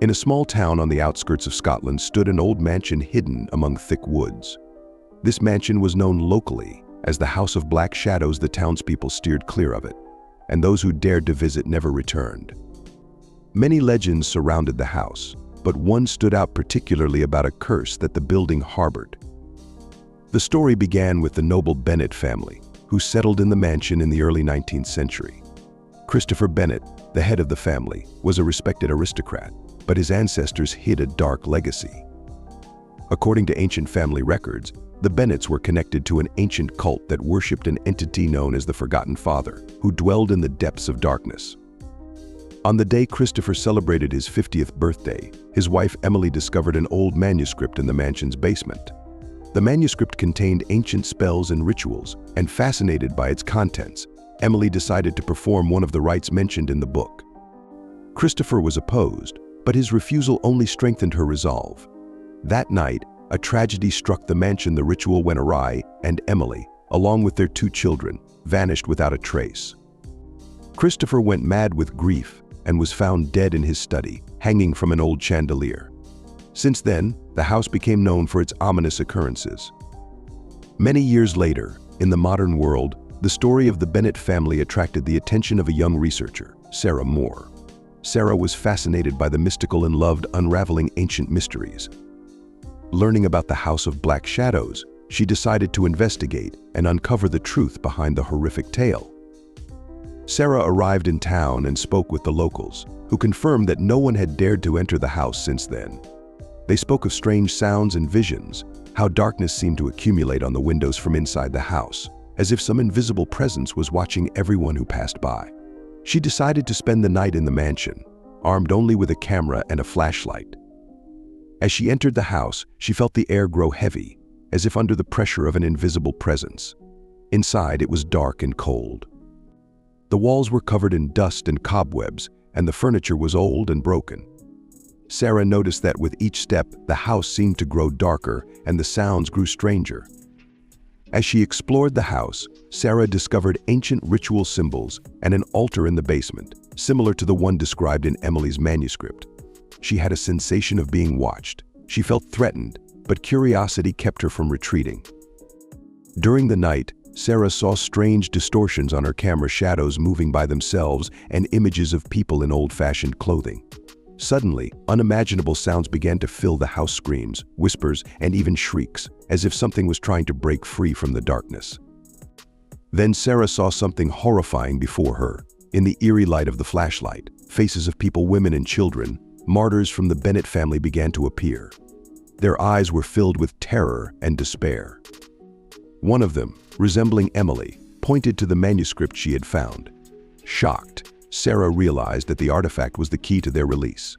In a small town on the outskirts of Scotland stood an old mansion hidden among thick woods. This mansion was known locally as the House of Black Shadows. The townspeople steered clear of it, and those who dared to visit never returned. Many legends surrounded the house, but one stood out particularly about a curse that the building harbored. The story began with the noble Bennett family, who settled in the mansion in the early 19th century. Christopher Bennett, the head of the family, was a respected aristocrat, but his ancestors hid a dark legacy. According to ancient family records, the Bennetts were connected to an ancient cult that worshipped an entity known as the Forgotten Father, who dwelled in the depths of darkness. On the day Christopher celebrated his 50th birthday, his wife Emily discovered an old manuscript in the mansion's basement. The manuscript contained ancient spells and rituals, and fascinated by its contents, Emily decided to perform one of the rites mentioned in the book. Christopher was opposed, but his refusal only strengthened her resolve. That night, a tragedy struck the mansion. The ritual went awry, and Emily, along with their 2 children, vanished without a trace. Christopher went mad with grief and was found dead in his study, hanging from an old chandelier. Since then, the house became known for its ominous occurrences. Many years later, in the modern world, the story of the Bennett family attracted the attention of a young researcher, Sarah Moore. Sarah was fascinated by the mystical and loved unraveling ancient mysteries. Learning about the House of Black Shadows, she decided to investigate and uncover the truth behind the horrific tale. Sarah arrived in town and spoke with the locals, who confirmed that no one had dared to enter the house since then. They spoke of strange sounds and visions, how darkness seemed to accumulate on the windows from inside the house, as if some invisible presence was watching everyone who passed by. She decided to spend the night in the mansion, armed only with a camera and a flashlight. As she entered the house, she felt the air grow heavy, as if under the pressure of an invisible presence. Inside, it was dark and cold. The walls were covered in dust and cobwebs, and the furniture was old and broken. Sarah noticed that with each step, the house seemed to grow darker and the sounds grew stranger. As she explored the house, Sarah discovered ancient ritual symbols and an altar in the basement, similar to the one described in Emily's manuscript. She had a sensation of being watched. She felt threatened, but curiosity kept her from retreating. During the night, Sarah saw strange distortions on her camera, shadows moving by themselves and images of people in old-fashioned clothing. Suddenly, unimaginable sounds began to fill the house: screams, whispers, and even shrieks, as if something was trying to break free from the darkness. Then Sarah saw something horrifying before her. In the eerie light of the flashlight, faces of people, women and children, martyrs from the Bennett family, began to appear. Their eyes were filled with terror and despair. One of them, resembling Emily, pointed to the manuscript she had found. Shocked, Sarah realized that the artifact was the key to their release.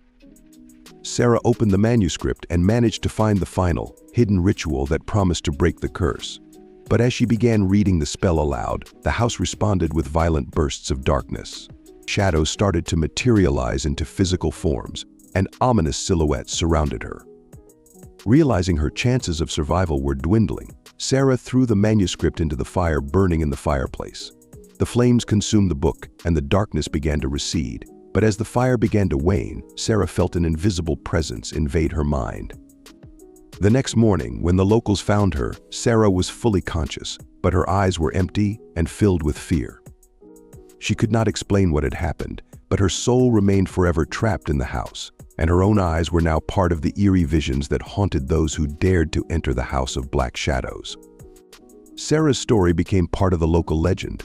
Sarah opened the manuscript and managed to find the final, hidden ritual that promised to break the curse. But as she began reading the spell aloud, the house responded with violent bursts of darkness. Shadows started to materialize into physical forms, and ominous silhouettes surrounded her. Realizing her chances of survival were dwindling, Sarah threw the manuscript into the fire burning in the fireplace. The flames consumed the book, and the darkness began to recede. But as the fire began to wane, Sarah felt an invisible presence invade her mind. The next morning, when the locals found her, Sarah was fully conscious, but her eyes were empty and filled with fear. She could not explain what had happened, but her soul remained forever trapped in the house, and her own eyes were now part of the eerie visions that haunted those who dared to enter the House of Black Shadows. Sarah's story became part of the local legend.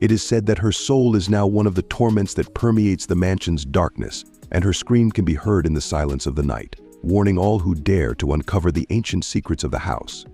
It is said that her soul is now one of the torments that permeates the mansion's darkness, and her scream can be heard in the silence of the night, warning all who dare to uncover the ancient secrets of the house.